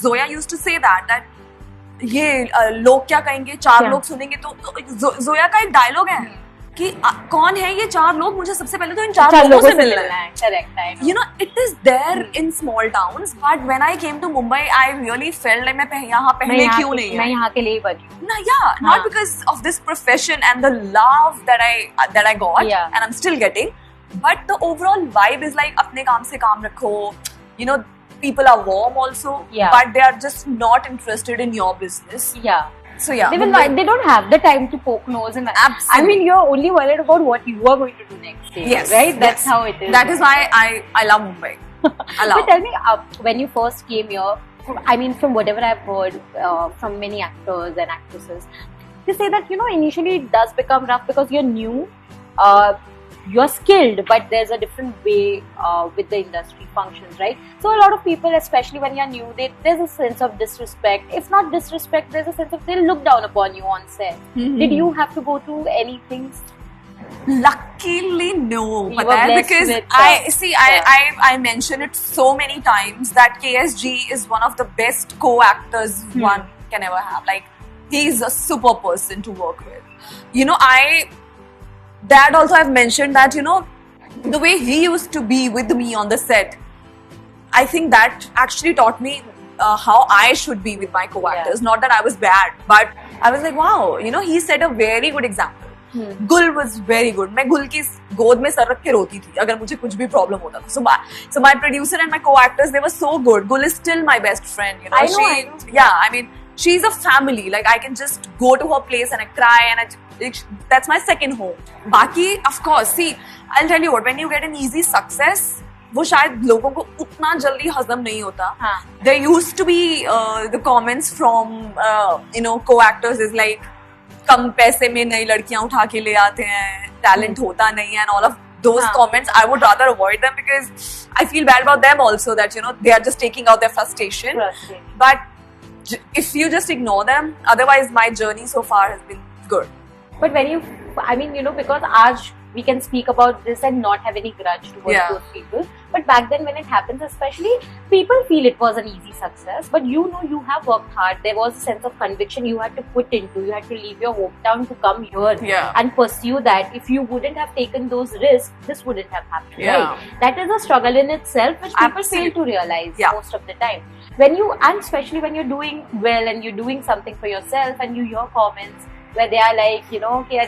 Zoya used to say that ये लोग क्या कहेंगे, चार लोग सुनेंगे तो जोया का एक डायलॉग है कि कौन है ये चार लोग, मुझे सबसे पहले तो इन चार लोगों से मिलना है. Correct. You know, it is there in small towns, but when I came to Mumbai, I really felt like मैं यहाँ पहले क्यों नहीं? मैं यहाँ के लिए बनी हूँ. No, yeah, not because of this profession and the love that I got, and I'm still getting, but the overall vibe is like अपने काम से काम रखो. You know, people are warm also, but they are just not interested in your business. Yeah. So yeah, they don't have the time to poke nose and absolutely. I mean, you're only worried about what you are going to do next day. Yes, right. That's how it is. That is why I love Mumbai. But tell me, when you first came here, I mean, from whatever I've heard from many actors and actresses, they say that initially it does become rough because you're new. You're skilled, but there's a different way with the industry functions, right? So a lot of people, especially when you're new, there's a sense of disrespect. If not disrespect, there's a sense of they'll look down upon you on set. Mm-hmm. Did you have to go through any things? Luckily, no. Because I mentioned it so many times that KSG is one of the best co-actors one can ever have. Like, he's a super person to work with. That also I've mentioned that, the way he used to be with me on the set, I think that actually taught me how I should be with my co-actors. Not that I was bad, but I was like, wow, he set a very good example. Gul was very good. मैं गुल की गोद में sir रख के रोती थी अगर मुझे कुछ भी problem होता था. So my producer and my co-actors, they were so good. Gul is still my best friend. I know. Yeah, I mean, she's a family. Like, I can just go to her place and I cry and that's my second home. Baki, of course, see, I'll tell you what, when you get an easy success, वो शायद लोगों को उतना जल्दी हजम नहीं होता. There used to be the comments from co-actors is like, कम पैसे में नई लड़कियां उठा के ले आते हैं, talent होता नहीं है, and all of those comments, I would rather avoid them because I feel bad about them also that, they are just taking out their frustration. But if you just ignore them, otherwise my journey so far has been good. But when you, I mean, because aaj we can speak about this and not have any grudge towards those people. But back then when it happens, especially, people feel it was an easy success. But you have worked hard. There was a sense of conviction you had to put into. You had to leave your hometown to come here and pursue that. If you wouldn't have taken those risks, this wouldn't have happened, right? That is a struggle in itself, which people fail to realize most of the time. And especially when you're doing well and you're doing something for yourself and you hear comments where they are like,